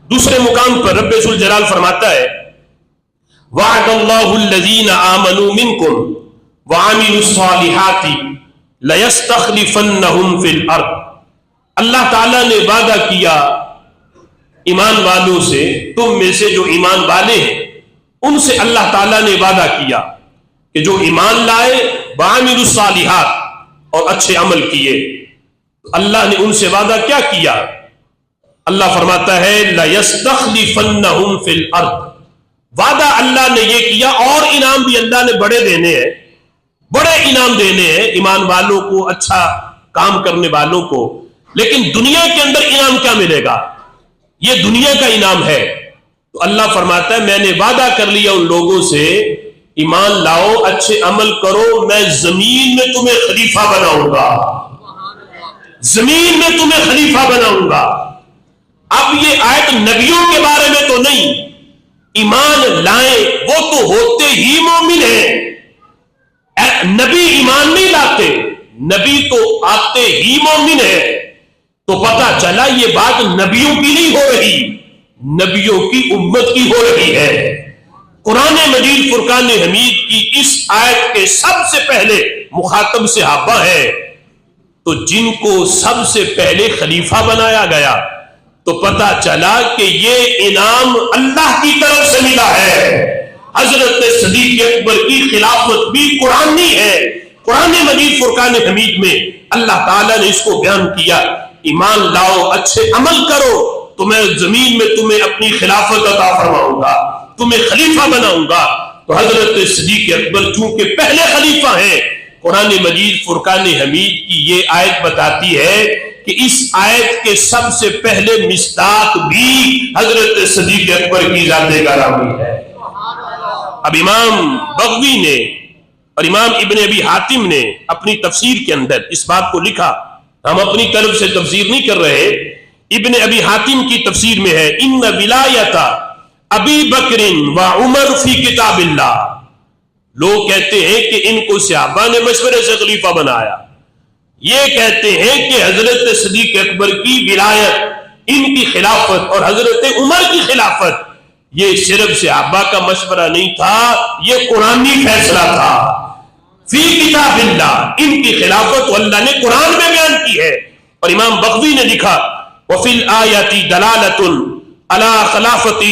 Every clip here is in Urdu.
دوسرے مقام پر رب ذوالجلال فرماتا ہے وعد اللہ الذین آمنوا منکم وعملوا الصالحات لَيَسْتَخْلِفَنَّهُمْ فِي الْأَرْضِ، اللہ تعالیٰ نے وعدہ کیا ایمان والوں سے، تم میں سے جو ایمان والے ہیں ان سے اللہ تعالیٰ نے وعدہ کیا کہ جو ایمان لائے وَعَمِلُوا الصَّالِحَاتِ اور اچھے عمل کیے، اللہ نے ان سے وعدہ کیا کیا؟ اللہ فرماتا ہے لَيَسْتَخْلِفَنَّهُمْ فِي الْأَرْضِ، وعدہ اللہ نے یہ کیا، اور انعام بھی اللہ نے بڑے دینے ہیں، بڑے انعام دینے ہیں ایمان والوں کو، اچھا کام کرنے والوں کو۔ لیکن دنیا کے اندر انعام کیا ملے گا؟ یہ دنیا کا انعام ہے۔ تو اللہ فرماتا ہے میں نے وعدہ کر لیا ان لوگوں سے، ایمان لاؤ، اچھے عمل کرو، میں زمین میں تمہیں خلیفہ بناؤں گا، زمین میں تمہیں خلیفہ بناؤں گا۔ اب یہ آیت نبیوں کے بارے میں تو نہیں، ایمان لائیں وہ تو ہوتے ہی مومن ہیں، نبی ایمان نہیں لاتے، نبی تو آتے ہی مومن ہے۔ تو پتہ چلا یہ بات نبیوں کی نہیں ہو رہی، نبیوں کی امت کی ہو رہی ہے۔ قرآن مجید فرقان حمید کی اس آیت کے سب سے پہلے مخاطب صحابہ ہے، تو جن کو سب سے پہلے خلیفہ بنایا گیا، تو پتہ چلا کہ یہ انعام اللہ کی طرف سے ملا ہے۔ حضرت صدیق اکبر کی خلافت بھی قرآنی ہے۔ قرآن مجید فرقان حمید میں اللہ تعالیٰ نے اس کو بیان کیا، ایمان لاؤ، اچھے عمل کرو، تو میں زمین میں تمہیں اپنی خلافت عطا فرماؤں گا، تمہیں خلیفہ بناؤں گا۔ تو حضرت صدیق اکبر چونکہ پہلے خلیفہ ہیں، قرآن مجید فرقان حمید کی یہ آیت بتاتی ہے کہ اس آیت کے سب سے پہلے مصداق بھی حضرت صدیق اکبر کی ذات گرامی ہے۔ اب امام بغوی نے اور امام ابن ابی حاتم نے اپنی تفسیر کے اندر اس بات کو لکھا، ہم اپنی طرف سے تفسیر نہیں کر رہے، ابن ابی حاتم کی تفسیر میں ہے ان ولایت ابی بکر و عمر فی کتاب اللہ۔ لوگ کہتے ہیں کہ ان کو صحابہ نے مشورے سے خلیفہ بنایا، یہ کہتے ہیں کہ حضرت صدیق اکبر کی ولایت، ان کی خلافت اور حضرت عمر کی خلافت یہ صرف صحابہ کا مشورہ نہیں تھا، یہ قرآنی فیصلہ تھا۔ فی کتاب اللہ، ان کی خلافت اللہ نے قرآن میں بیان کی ہے۔ اور امام بغوی نے لکھا وفی الآیات دلالۃ علی خلافت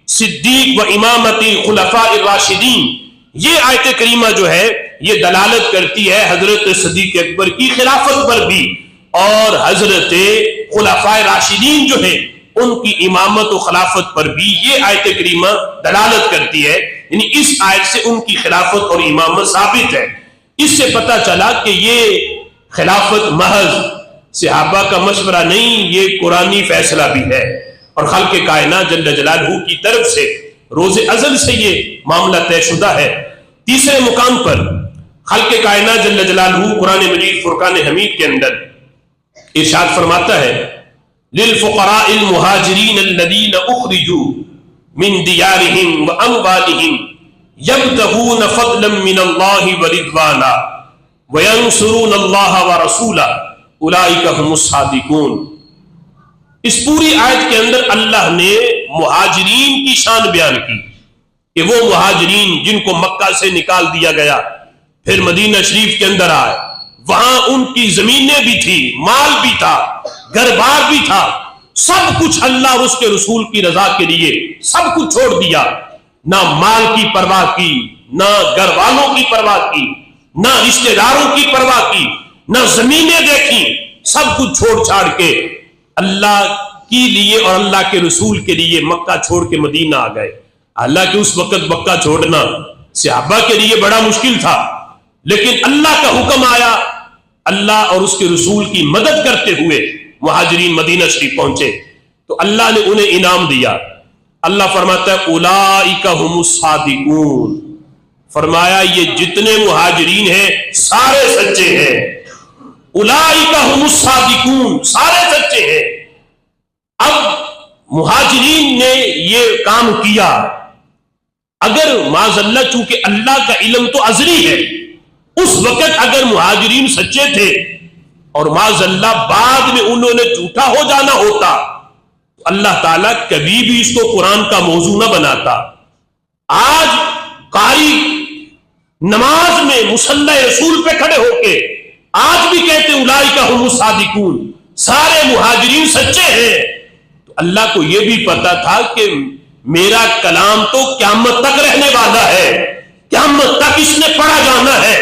صدیق و امامت خلفاء الراشدین، یہ آیت کریمہ جو ہے یہ دلالت کرتی ہے حضرت صدیق اکبر کی خلافت پر بھی، اور حضرت خلفاء راشدین جو ہیں ان کی امامت و خلافت پر بھی یہ آیت کریمہ دلالت کرتی ہے، یعنی اس آیت سے ان کی خلافت اور امامت ثابت ہے۔ اس سے پتہ چلا کہ یہ خلافت محض صحابہ کا مشورہ نہیں، یہ قرآنی فیصلہ بھی ہے، اور خالق کائنات جل جلالہ کی طرف سے روز ازل سے یہ معاملہ طے شدہ ہے۔ تیسرے مقام پر خالق کائنات جل جلالہ قرآن مجید فرقان حمید کے اندر ارشاد فرماتا ہے للفقراء المہاجرین الذین اخرجوا من دیارہم واموالہم یبتغون فضلا من اللہ ورضوانا وینصرون اللہ ورسولہ اولئک هم الصادقون۔ اس پوری آیت کے اندر اللہ نے مہاجرین کی شان بیان کی کہ وہ مہاجرین جن کو مکہ سے نکال دیا گیا، پھر مدینہ شریف کے اندر آئے، وہاں ان کی زمینیں بھی تھی، مال بھی تھا، گھر بار بھی تھا، سب کچھ اللہ اور اس کے رسول کی رضا کے لیے سب کچھ چھوڑ دیا، نہ مال کی پرواہ کی، نہ گھر والوں کی پرواہ کی، نہ رشتہ داروں کی پرواہ کی، نہ زمینیں دیکھی، سب کچھ چھوڑ چھاڑ کے اللہ کے لیے اور اللہ کے رسول کے لیے مکہ چھوڑ کے مدینہ آ گئے۔ اللہ کے اس وقت مکہ چھوڑنا صحابہ کے لیے بڑا مشکل تھا، لیکن اللہ کا حکم آیا، اللہ اور اس کے رسول کی مدد کرتے ہوئے مہاجرین مدینہ شریف پہنچے، تو اللہ نے انہیں انعام دیا۔ اللہ فرماتا ہے اولئک هم الصادقون، فرمایا یہ جتنے مہاجرین ہیں سارے سچے ہیں، اولئک هم الصادقون، سارے سچے ہیں۔ اب مہاجرین نے یہ کام کیا، اگر معاذ اللہ چونکہ اللہ کا علم تو ازلی ہے، اس وقت اگر مہاجرین سچے تھے اور معاذ اللہ بعد میں انہوں نے جھوٹا ہو جانا ہوتا، اللہ تعالیٰ کبھی بھی اس کو قرآن کا موضوع نہ بناتا. آج قاری نماز میں مصلی رسول پہ کھڑے ہو کے آج بھی کہتے اولئک هم الصادقون، سارے مہاجرین سچے ہیں. تو اللہ کو یہ بھی پتا تھا کہ میرا کلام تو قیامت تک رہنے والا ہے، قیامت تک اس نے پڑھا جانا ہے.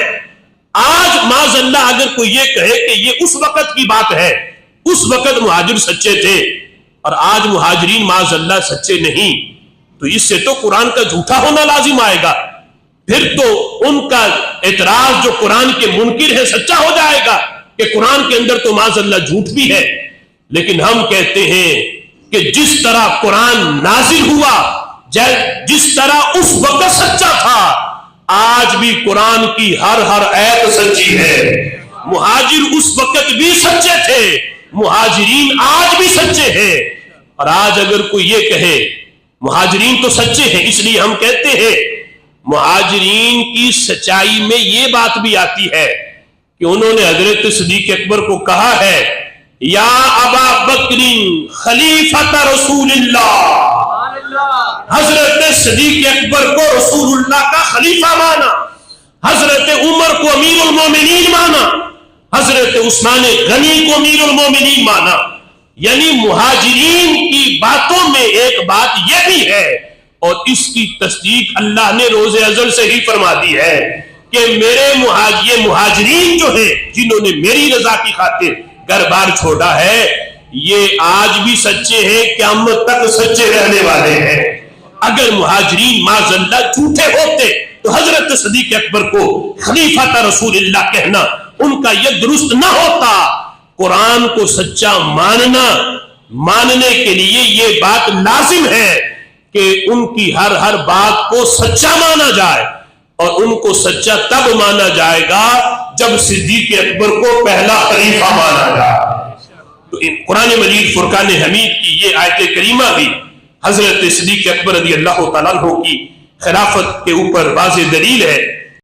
آج معاذ اللہ اگر کوئی یہ کہے کہ یہ اس وقت کی بات ہے، اس وقت مہاجر سچے تھے اور آج مہاجرین معاذ اللہ سچے نہیں، تو اس سے تو قرآن کا جھوٹا ہونا لازم آئے گا. پھر تو ان کا اعتراض جو قرآن کے منکر ہے سچا ہو جائے گا کہ قرآن کے اندر تو معاذ اللہ جھوٹ بھی ہے. لیکن ہم کہتے ہیں کہ جس طرح قرآن نازل ہوا، جس طرح اس وقت سچا تھا، آج بھی قرآن کی ہر آیت سچی ہے. مہاجر اس وقت بھی سچے تھے، مہاجرین آج بھی سچے ہیں. اور آج اگر کوئی یہ کہے مہاجرین تو سچے ہیں، اس لیے ہم کہتے ہیں مہاجرین کی سچائی میں یہ بات بھی آتی ہے کہ انہوں نے حضرت صدیق اکبر کو کہا ہے یا ابا بکر خلیفۃ رسول اللہ. حضرت صدیق اکبر کو رسول اللہ کا خلیفہ مانا، حضرت عمر کو امیر المومنین مانا، حضرت عثمان غنی کو امیر المومنین مانا. یعنی مہاجرین کی باتوں میں ایک بات یہ بھی ہے، اور اس کی تصدیق اللہ نے روز ازل سے ہی فرما دی ہے کہ میرے مہاجرین جو ہیں جنہوں نے میری رضا کی خاطر گھر بار چھوڑا ہے، یہ آج بھی سچے ہیں، قیامت تک سچے رہنے والے ہیں. اگر مہاجرین معاذ اللہ جھوٹے ہوتے تو حضرت صدیق اکبر کو خلیفۃ رسول اللہ کہنا ان کا یہ درست نہ ہوتا. قرآن کو سچا ماننے کے لیے یہ بات لازم ہے کہ ان کی ہر بات کو سچا مانا جائے، اور ان کو سچا تب مانا جائے گا جب صدیق اکبر کو پہلا خلیفہ مانا جائے. تو قرآن مجید فرقان حمید کی یہ آیت کریمہ بھی حضرت صدیق اکبر رضی اللہ تعالیٰ عنہ کی خلافت کے اوپر واضح دلیل ہے.